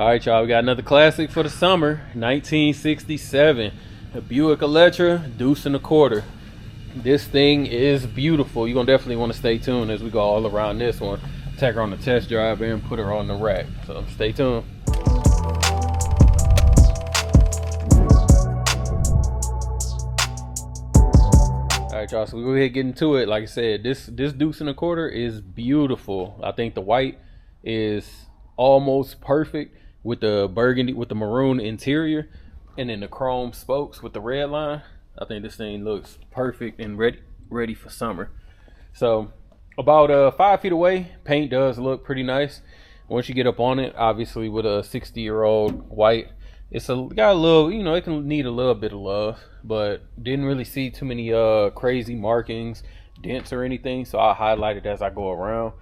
All right, y'all, we got another classic for the summer. 1967, a Buick Electra, deuce and a quarter. This thing is beautiful. You're gonna definitely want to stay tuned as we go all around this one. Take her on the test drive and put her on the rack, so stay tuned. All right, y'all, so we'll go ahead and get into it. Like I said, this deuce and a quarter is beautiful. I think the white is almost perfect with the burgundy, with the maroon interior, and then the chrome spokes with the red line. I think this thing looks perfect and ready for summer. So about 5 feet away, paint does look pretty nice. Once you get up on it, obviously with a 60-year-old white, got a little, you know, it can need a little bit of love, but didn't really see too many crazy markings, dents or anything, so I highlight it as I go around.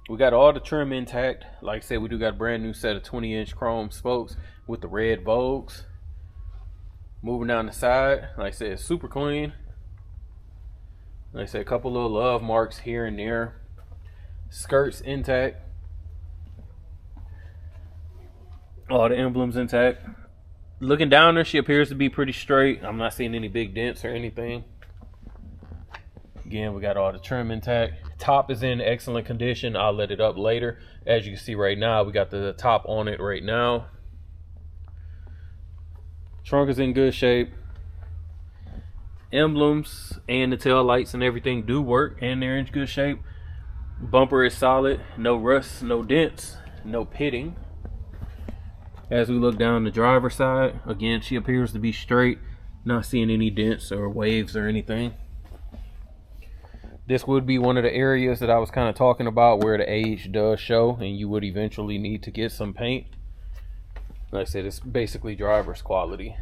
We got all the trim intact. Like I said, we do got a brand new set of 20-inch chrome spokes with the red Vogues. Moving down the side, like I said, it's super clean. Like I said, a couple little love marks here and there. Skirts intact. All the emblems intact. Looking down there, she appears to be pretty straight. I'm not seeing any big dents or anything. Again, we got all the trim intact. Top is in excellent condition. I'll let it up later. As you can see right now, we got the top on it right now. Trunk is in good shape. Emblems and the tail lights and everything do work, and they're in good shape. Bumper is solid. No rust, no dents, no pitting. As we look down the driver's side, again, she appears to be straight. Not seeing any dents or waves or anything. This would be one of the areas that I was kind of talking about where the age does show and you would eventually need to get some paint. Like I said, it's basically driver's quality.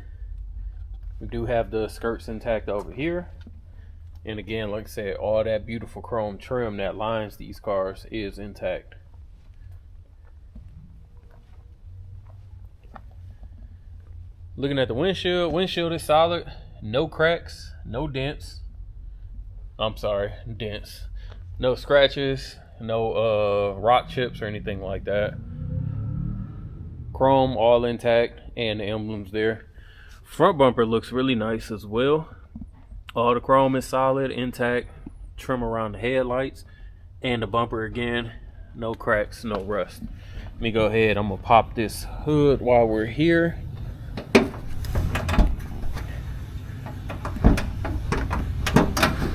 We do have the skirts intact over here. And again, like I said, all that beautiful chrome trim that lines these cars is intact. Looking at the windshield is solid. No cracks, no dents. I'm sorry, dents. No scratches, no rock chips or anything like that. Chrome all intact and the emblems there. Front bumper looks really nice as well. All the chrome is solid, intact. Trim around the headlights. And the bumper again, no cracks, no rust. Let me go ahead, I'm gonna pop this hood while we're here.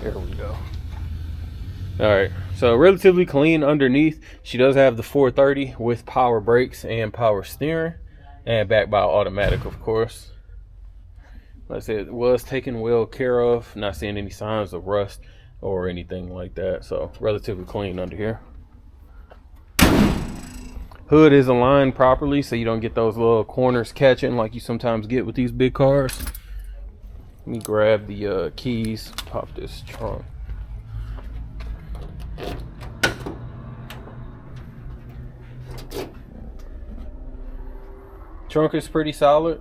There we go. All right, so relatively clean underneath. She does have the 430 with power brakes and power steering, and backed by automatic, of course. Like I said, it was taken well care of. Not seeing any signs of rust or anything like that, so relatively clean under here. Hood is aligned properly, so you don't get those little corners catching like you sometimes get with these big cars. Let me grab the keys, pop this trunk. Trunk is pretty solid.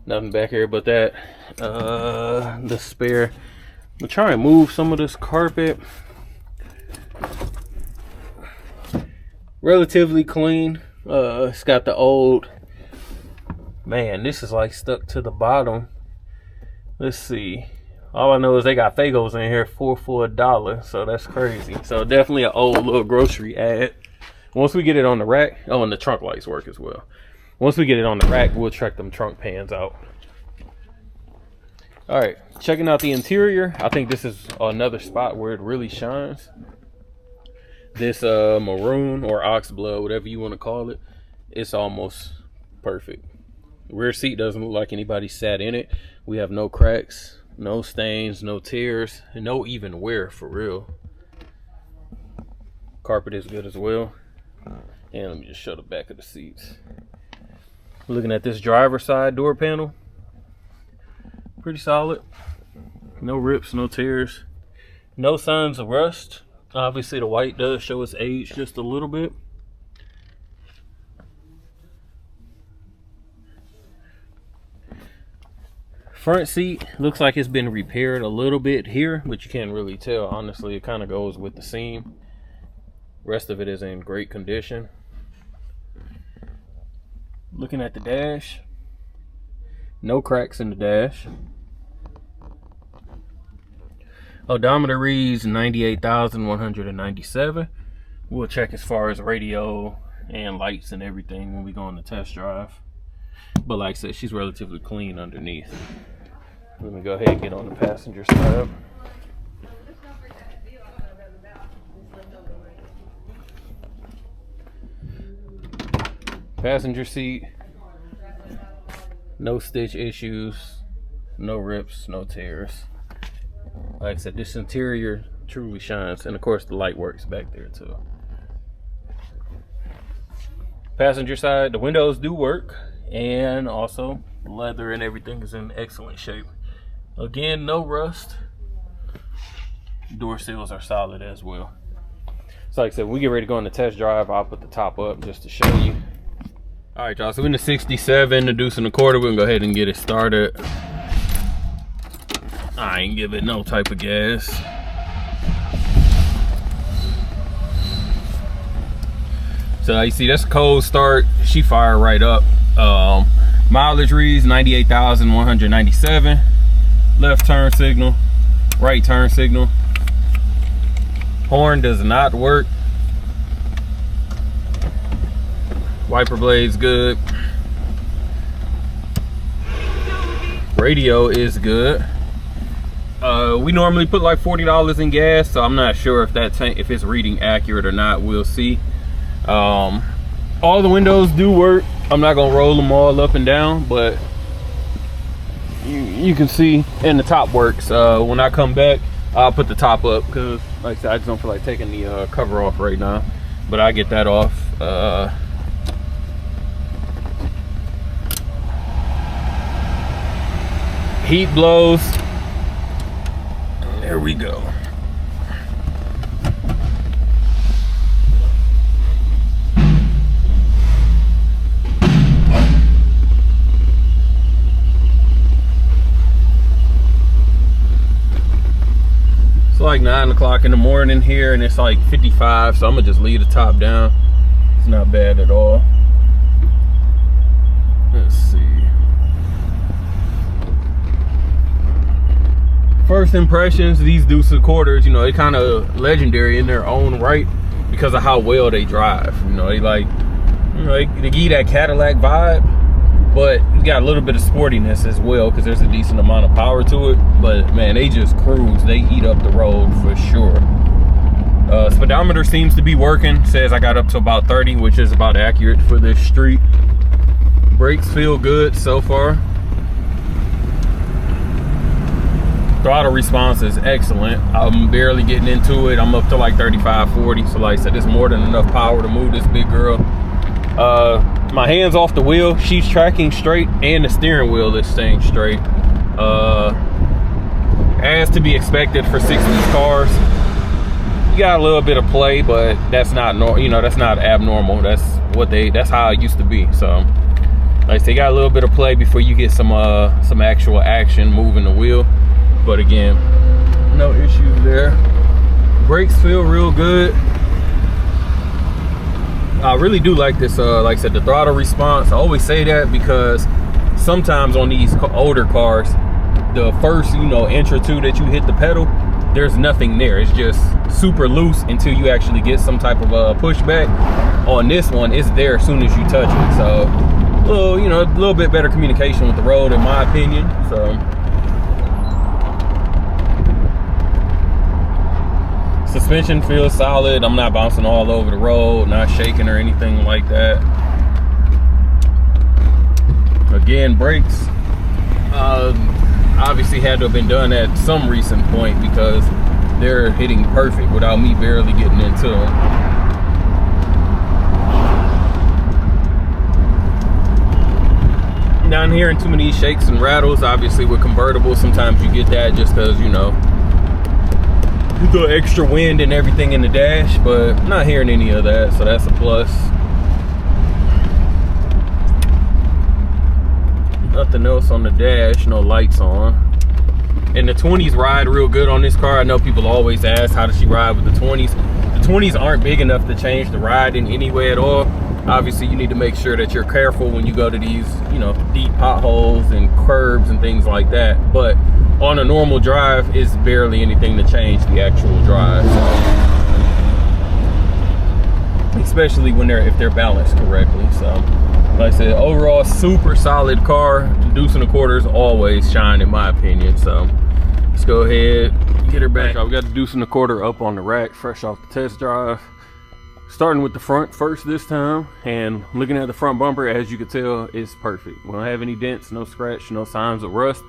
Nothing back here but that. The spare. I'm trying to move some of this carpet. Relatively clean. It's got the old. Man, this is like stuck to the bottom. Let's see. All I know is they got Fagos in here for $1, so that's crazy. So definitely an old little grocery ad. Once we get it on the rack, oh, and the trunk lights work as well. Once we get it on the rack, we'll check them trunk pans out. All right, checking out the interior. I think this is another spot where it really shines. This maroon or oxblood, whatever you want to call it, it's almost perfect. Rear seat doesn't look like anybody sat in it. We have no cracks, no stains, no tears, and no even wear for real. Carpet is good as well. And let me just show the back of the seats. Looking at this driver's side door panel, pretty solid. No rips, no tears, no signs of rust. Obviously the white does show its age just a little bit. Front seat looks like it's been repaired a little bit here, but you can't really tell. Honestly, it kind of goes with the seam. Rest of it is in great condition. Looking at the dash, no cracks in the dash. Odometer reads 98,197. We'll check as far as radio and lights and everything when we go on the test drive. But like I said, she's relatively clean underneath. Let me go ahead and get on the passenger side. Passenger seat, no stitch issues, no rips, no tears. Like I said, this interior truly shines, and of course the light works back there too. Passenger side, the windows do work, and also leather and everything is in excellent shape. Again, no rust. Door seals are solid as well. So like I said, when we get ready to go on the test drive, I'll put the top up just to show you. All right, y'all, so in the 67, the deuce and a quarter, we're gonna go ahead and get it started. I ain't give it no type of gas. So you see, that's a cold start. She fired right up. Mileage reads 98,197. Left turn signal, right turn signal. Horn does not work. Wiper blade's good. Radio is good. We normally put like $40 in gas, so I'm not sure if that tank, if it's reading accurate or not. We'll see. All the windows do work. I'm not gonna roll them all up and down, but you can see, and the top works. When I come back, I'll put the top up because, like I said, I just don't feel like taking the cover off right now. But I get that off. Heat blows. There we go. It's like 9 o'clock in the morning here, and it's like 55, so I'm gonna just leave the top down. It's not bad at all. Let's see. First impressions, these deuce and quarters, you know, they kind of legendary in their own right because of how well they drive. You know, they like, you know, they give you that Cadillac vibe, but you got a little bit of sportiness as well because there's a decent amount of power to it. But man, they just cruise. They eat up the road for sure. Speedometer seems to be working. Says I got up to about 30, which is about accurate for this street. Brakes feel good so far. Throttle response is excellent. I'm barely getting into it. I'm up to like 35, 40. So like I said, it's more than enough power to move this big girl. My hands off the wheel. She's tracking straight, and the steering wheel is staying straight. As to be expected for 60s cars. You got a little bit of play, but that's not that's not abnormal. That's how it used to be. So like I said, you got a little bit of play before you get some actual action moving the wheel. But again, no issues there. Brakes feel real good. I really do like this, like I said, the throttle response. I always say that because sometimes on these older cars, the first, inch or two that you hit the pedal, there's nothing there. It's just super loose until you actually get some type of pushback. On this one, it's there as soon as you touch it. So, a little bit better communication with the road, in my opinion. So. Suspension feels solid. I'm not bouncing all over the road, not shaking or anything like that. Again, brakes obviously had to have been done at some recent point because they're hitting perfect without me barely getting into them. Not hearing too many shakes and rattles. Obviously with convertibles, sometimes you get that just because, the extra wind and everything in the dash, but I'm not hearing any of that, so that's a plus. Nothing else on the dash, no lights on. And the 20s ride real good on this car. I know people always ask, how does she ride with the 20s? The 20s aren't big enough to change the ride in any way at all. Obviously, you need to make sure that you're careful when you go to these, you know, deep potholes and curbs and things like that. But on a normal drive, it's barely anything to change the actual drive. So, especially when if they're balanced correctly. So, like I said, overall, super solid car. Deuce and a quarters always shine, in my opinion. So, let's go ahead, get her back. We got the deuce and a quarter up on the rack, fresh off the test drive. Starting with the front first this time, and looking at the front bumper, as you can tell, it's perfect. We don't have any dents, no scratch, no signs of rust,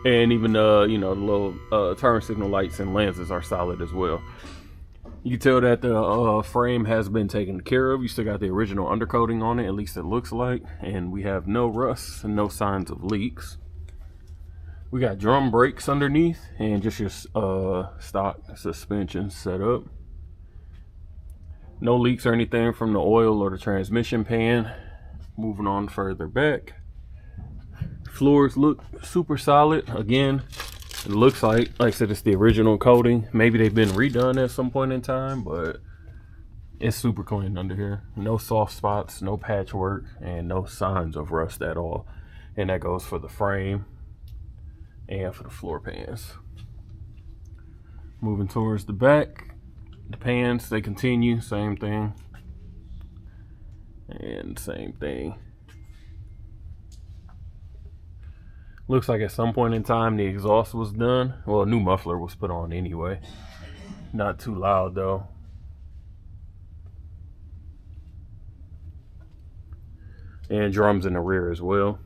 and even you know, the little turn signal lights and lenses are solid as well. You can tell that the frame has been taken care of. You still got the original undercoating on it, at least it looks like, and we have no rust and no signs of leaks. We got drum brakes underneath and just your stock suspension set up. No leaks or anything from the oil or the transmission pan. Moving on further back. Floors look super solid. Again, it looks like I said, it's the original coating. Maybe they've been redone at some point in time, but it's super clean under here. No soft spots, no patchwork, and no signs of rust at all. And that goes for the frame and for the floor pans. Moving towards the back. The pans, they continue, same thing. And same thing. Looks like at some point in time the exhaust was done. Well, a new muffler was put on anyway. Not too loud though. And drums in the rear as well.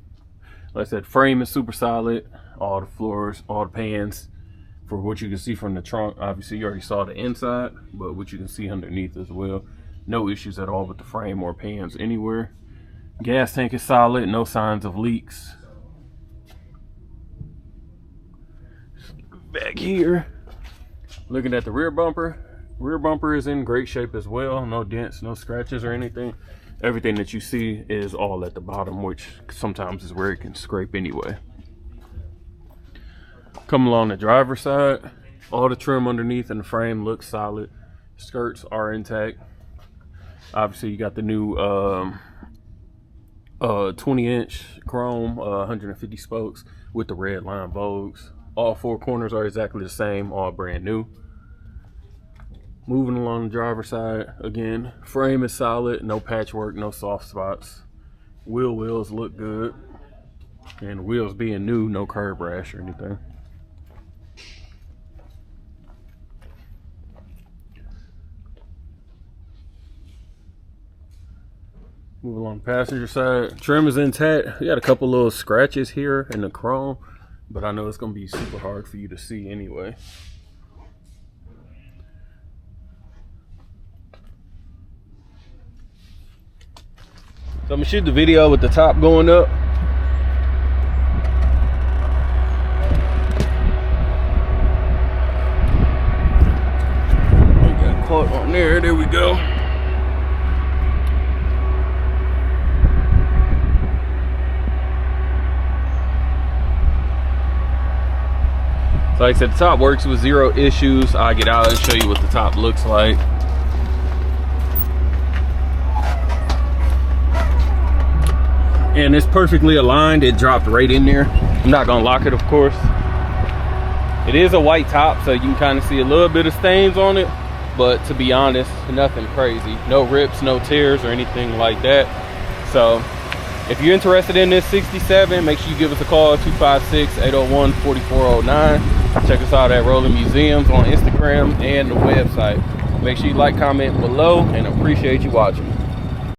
Like I said, frame is super solid. All the floors, all the pans. For what you can see from the trunk, obviously you already saw the inside, but what you can see underneath as well. No issues at all with the frame or pans anywhere. Gas tank is solid, no signs of leaks. Back here, looking at the rear bumper. Rear bumper is in great shape as well. No dents, no scratches or anything. Everything that you see is all at the bottom, which sometimes is where it can scrape anyway. Come along the driver's side, all the trim underneath and the frame looks solid. Skirts are intact. Obviously you got the new 20-inch chrome 150 spokes with the red line Vogues. All four corners are exactly the same, all brand new. Moving along the driver's side, again, frame is solid, no patchwork, no soft spots. Wheels look good, and wheels being new, no curb rash or anything. Move along the passenger side. Trim is intact. We got a couple little scratches here in the chrome, but I know it's gonna be super hard for you to see anyway. So I'm gonna shoot the video with the top going up. We got caught on there. There we go. So like I said, the top works with zero issues. I'll get out and show you what the top looks like. And it's perfectly aligned. It dropped right in there. I'm not gonna lock it, of course. It is a white top, so you can kind of see a little bit of stains on it, but to be honest, nothing crazy. No rips, no tears or anything like that. So if you're interested in this 67, make sure you give us a call, 256-801-4409. Check us out at Rolling Museums on Instagram and the website. Make sure you like, comment below, and appreciate you watching.